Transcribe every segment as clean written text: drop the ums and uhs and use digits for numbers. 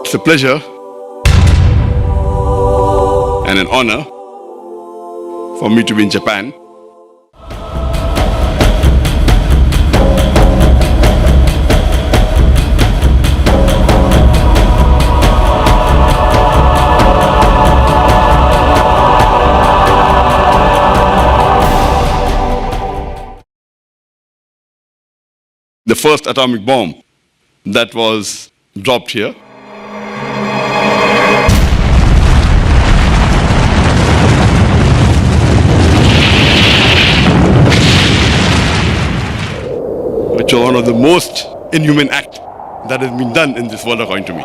It's a pleasure and an honor for me to be in Japan. The first atomic bomb that was dropped here. Which was one of the most inhuman acts that has been done in this world according to me.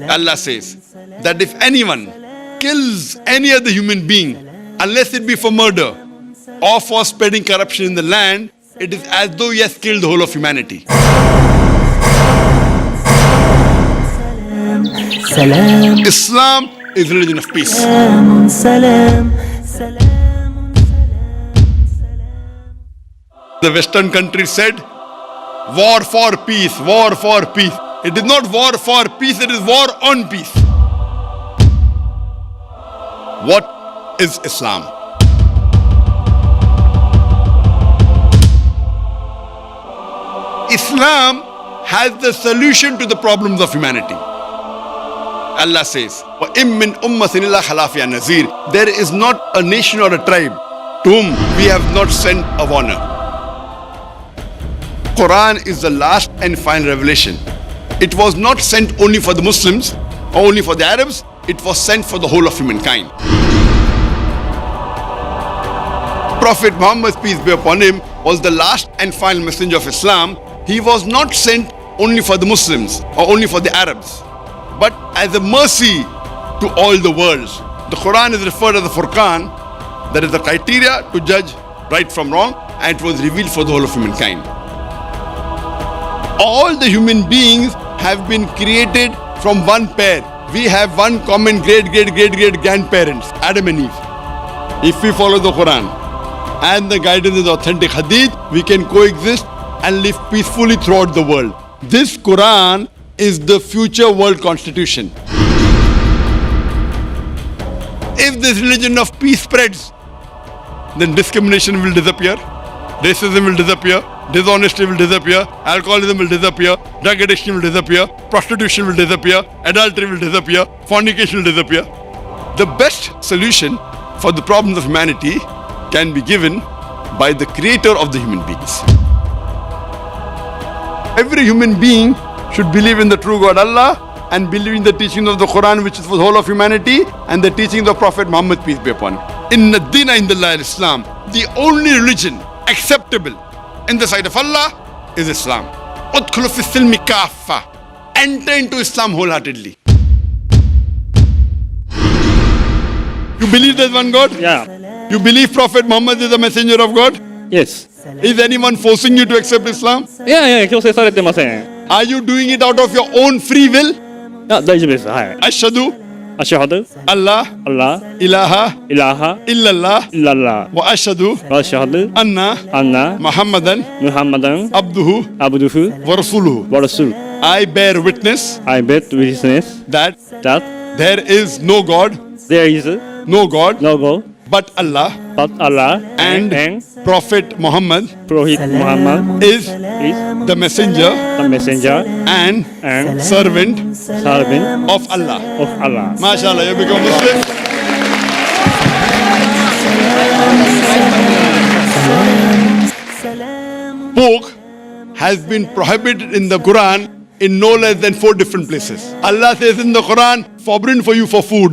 Allah says that if anyone kills any other human being, unless it be for murder or for spreading corruption in the land, it is as though he has killed the whole of humanity. Islam is a religion of peace. The Western countries said, war for peace, war for peace. It is not war for peace, it is war on peace. What is Islam? Islam has the solution to the problems of humanity. Allah says, وَإِن مِّنْ أُمَّةٍ إِلَّا خَلَا فِيهَا نَذِيرٌ. There is not a nation or a tribe to whom we have not sent a warner. Quran is the last and final revelation. It was not sent only for the Muslims or only for the Arabs, it was sent for the whole of humankind. Prophet Muhammad, peace be upon him, was the last and final messenger of Islam. He was not sent only for the Muslims or only for the Arabs, but as a mercy to all the worlds. The Quran is referred as the Furqan, that is the criteria to judge right from wrong, and it was revealed for the whole of humankind. All the human beings have been created from one pair. We have one common great grandparents, Adam and Eve. If we follow the Quran and the guidance of the authentic Hadith, we can coexist and live peacefully throughout the world. This Quran is the future world constitution. If this religion of peace spreads, then discrimination will disappear, racism will disappear, dishonesty will disappear, alcoholism will disappear, drug addiction will disappear, prostitution will disappear, adultery will disappear, fornication will disappear. The best solution for the problems of humanity can be given by the creator of the human beings. Every human being should believe in the true God Allah and believe in the teachings of the Quran, which is for the whole of humanity, and the teachings of Prophet Muhammad, peace be upon him. Inna ad-dina indallahi al-Islam. The only religion acceptable in the sight of Allah is Islam. Udkhulu fi silmi kaffa. Enter into Islam wholeheartedly. You believe there's one God? Yeah. You believe Prophet Muhammad is the messenger of God? Yes. Is anyone forcing you to accept Islam? いやいや、強制されてません。 Are you doing it out of your own free will? あ、大丈夫です。はい。 Ashhadu アシュハド、 Allah アッラ、 ilaha イラハ、 illallah イララ、 wa ashhadu ワシュハド、 anna アンナ、 Muhammadan ムハンマダン、 abduhu アブドゥフ、 wa rasuluhu. ワラスル。 I bear witness I bet witness that that there is no God, there is no God no God but Allah, but Allah and Prophet Muhammad Prophet Muhammad is is the messenger the messenger and and servant servant of Allah. of Allah. MashaAllah, you become Muslim. Pork has been prohibited in the Quran in no less than 4 different places. Allah says in the Quran, forbidden for you for food,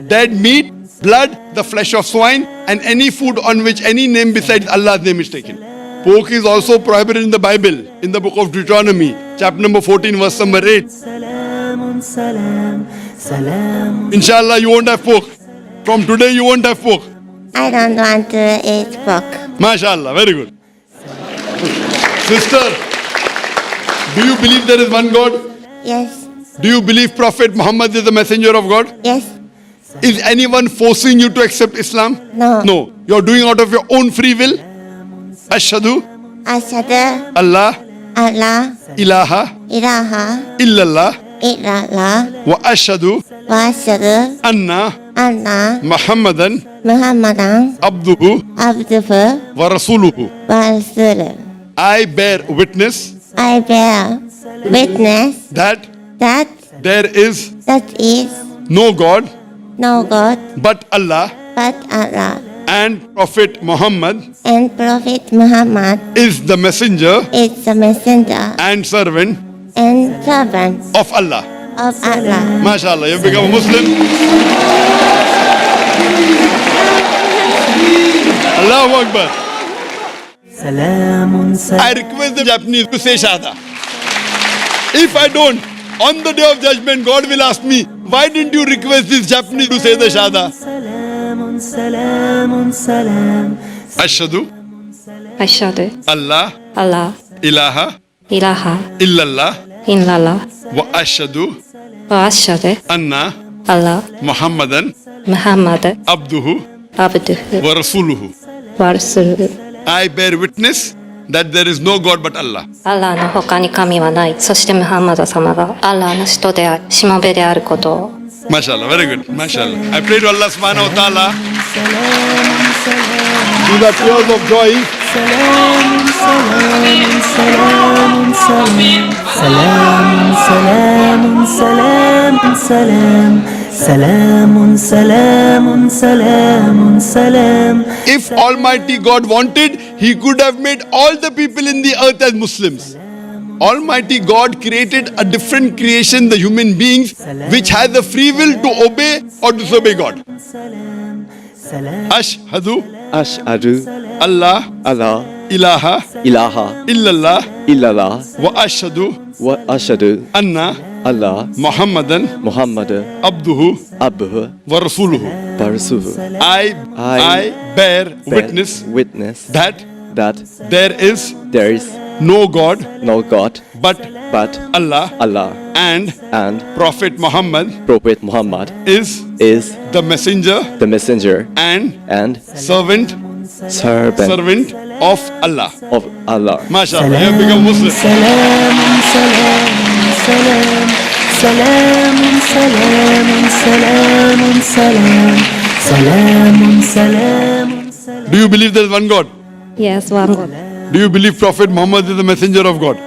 dead meat, blood, the flesh of swine, and any food on which any name besides Allah's name is taken. Pork is also prohibited in the Bible, in the book of Deuteronomy, chapter number 14, verse number 8. Inshallah, you won't have pork. From today, you won't have pork. I don't want to eat pork. MashaAllah, very good. Sister, do you believe there is one God? Yes, Do you believe Prophet Muhammad is the messenger of God? yes, Is anyone forcing you to accept Islam? No. No. You're doing out of your own free will. Ashhadu Ashhadu Allah Allah ilaha ilaha illallah illallah wa ashhadu wa ashhadu anna anna Muhammadan Muhammadan abduhu abduhu wa rasuluhu. wa rasuluh. I bear witness I bear witness that that there is that is no God no God but Allah, but Allah, and Prophet Muhammad and Prophet Muhammad is the messenger is the messenger and servant and servant of Allah. of Allah. MashaAllah, you've become a Muslim. Allahu Akbar. I request the Japanese to say Shahada. If I don't, on the day of judgment, God will ask me, why didn't you request this Japanese to say the Shahada? Ashhadu Ashhadu Allah Allah ilaha ilaha illallah illallah wa ashhadu wa ashhadu anna Allah Muhammadan Muhammad abduhu abduhu wa rasuluhu. wa rasuluhu. I bear witness that there is no God but Allah. アラーの他に神はない。そしてムハンマド様がアラーの使徒である、しもべであることを。 MashaAllah, very good. MashaAllah. I pray to Allah subhanahu wa ta'ala. These are tears of joy. If Almighty God wanted, He could have made all the people in the earth as Muslims. Almighty God created a different creation, the human beings, which has the free will to obey or disobey God. Ashhadu Ashhadu Allah Allah ilaha ilaha illallah illallah wa ashhadu wa ashhadu anna Allah Muhammadan Muhammad abduhu abduhu wa rasuluhu. wa rasuluhu. I bear Bear witness that that there is there is no God no God but but Allah, Allah, and and Prophet Muhammad Prophet Muhammad is is the messenger the messenger and and servant servant of Allah. of Allah. MashaAllah, you have become Muslim. Do you believe there is one God? Yes, one God. Do you believe Prophet Muhammad is the messenger of God?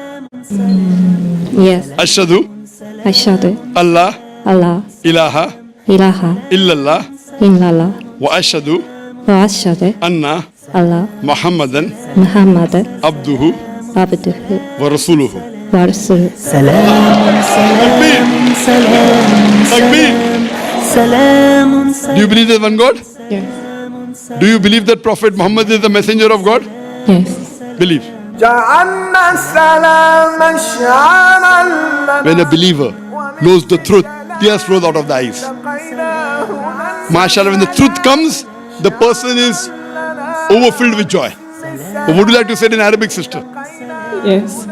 Yes. Ashhadu Ashhadu Allah Allah ilaha ilaha illallah illallah wa ashhadu wa ashhadu anna Allah Muhammadan Muhammad abduhu abduhu wa rasuluhu. wa rasuluhu. Takbir. Do you believe there is one God? Yes. Do you believe that Prophet Muhammad is the messenger of God? Yes. Believe. جعلنا السلام شعارا When a believer knows the truth, tears flow out of the eyes. MashaAllah, when the truth comes, the person is overfilled with joy. What would you like to say in Arabic, sister? Yes.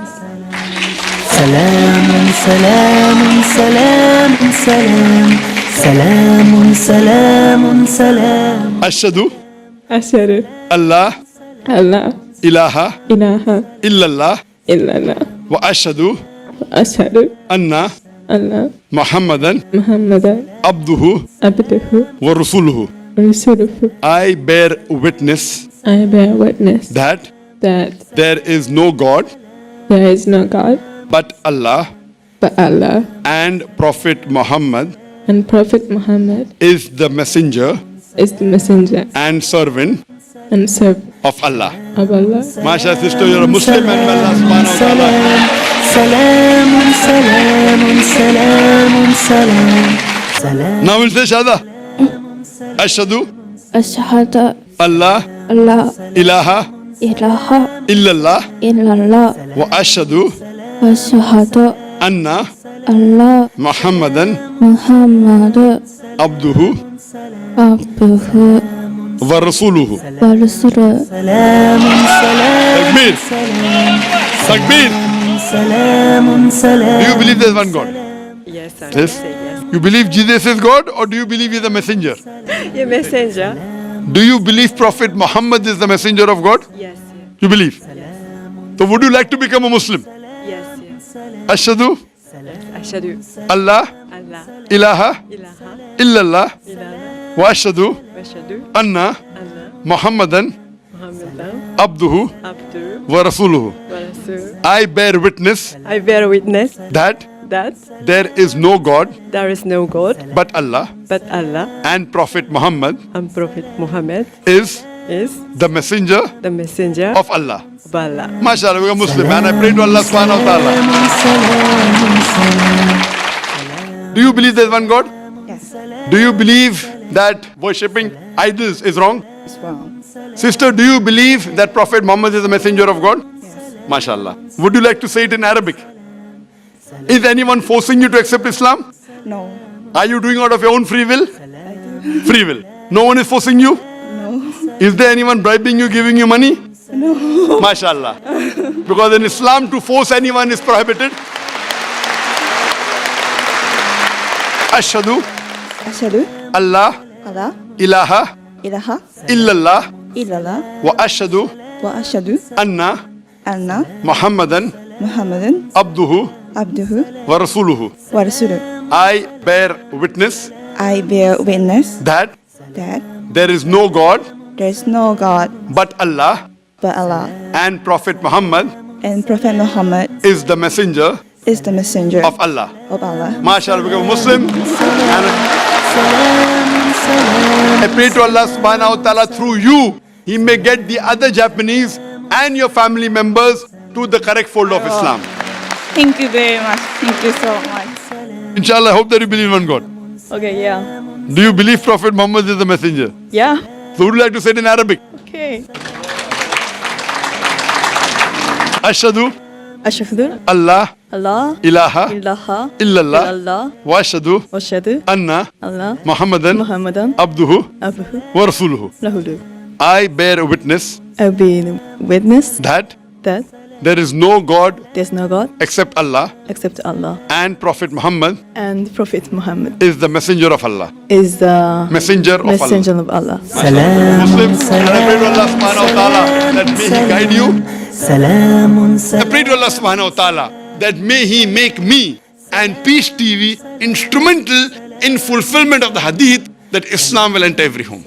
Ashhadu Ashhadu Allah Allah ilaha ilaha illallah illallah wa ashhadu ashhadu anna Allah Muhammadan Muhammad abduhu abduhu wa rasuluhu. rasuluhu. I bear witness I bear witness that that there is no God there is no God but Allah, but Allah, and Prophet Muhammad and Prophet Muhammad is the messenger is the messenger and servant and servant of Allah. of Allah. Masha sister, you're a Muslim and may Allah subhanahu wa ta'ala. Now we'll say Shahada. Ashhadu Ashhadu Allah Allah ilaha ilaha illallah illallah wa ashhadu ashhadu anna Allah Muhammadan Muhammad abduhu abduhu wa rasuluhu. wa rasuluhu. Takbir. Takbir. Do you believe there's one God? Yes, sir. Yes. Say yes. You believe Jesus is God or do you believe he's a messenger? A messenger. Do you believe Prophet Muhammad is the messenger of God? Yes, You believe? So would you like to become a Muslim? yes, yes. Ashhadu Ashhadu Allah Allah ilaha ilaha illallah illallah wa ashhadu wa ashhadu anna anna Muhammadan Muhammadan abduhu abduhu wa rasuluhu. wa rasul. I bear witness I bear witness that that there is no God there is no God but Allah but Allah and Prophet Muhammad and Prophet Muhammad is is the messenger the messenger of Allah. of Allah. MashaAllah, we are Muslim and I pray to Allah subhanahu wa ta'ala. Do you believe there is one God? Yes. Do you believe that worshipping idols is wrong? It's wrong. Sister, do you believe that Prophet Muhammad is the messenger of God? Yes. MashaAllah. Would you like to say it in Arabic? Is anyone forcing you to accept Islam? No. Are you doing out of your own free will? Free will. No one is forcing you? No. Is there anyone bribing you, giving you money? No. MashaAllah. Because in Islam to force anyone is prohibited. Ashhadu Ashhadu Allah Allah ilaha ilaha illallah illallah wa ashhadu wa ashhadu anna anna Muhammadan Muhammadan abduhu abduhu wa rasuluhu. wa rasuluh. I bear witness I bear witness that that there is no God there is no God but Allah but Allah and Prophet Muhammad and Prophet Muhammad is the messenger is the messenger of Allah. of Allah. MashaAllah, become a Muslim. And I pray to Allah subhanahu wa ta'ala through you, He may get the other Japanese and your family members to the correct fold of Islam. Thank you very much. Thank you so much. Inshallah, I hope that you believe in God. Okay, yeah. Do you believe Prophet Muhammad is the messenger? Yeah. So would you like to say it in Arabic? Okay. Ashhadu Ashhadu Allah Allah ilaha ilaha illallah illallah wa ashhadu wa ashhadu anna Allah Muhammadan Muhammadan abduhu abduhu wa rasuluhu. rahuluh. I bear witness I bear witness that that there is no God there's no God except Allah except Allah and Prophet Muhammad and Prophet Muhammad is the messenger of Allah. is the Messenger of messenger of Allah. Muslims, and I pray to Allah subhanahu wa ta'ala that may He guide you. I pray to Allah subhanahu wa ta'ala that may He make me and Peace TV instrumental in fulfillment of the hadith that Islam will enter every home.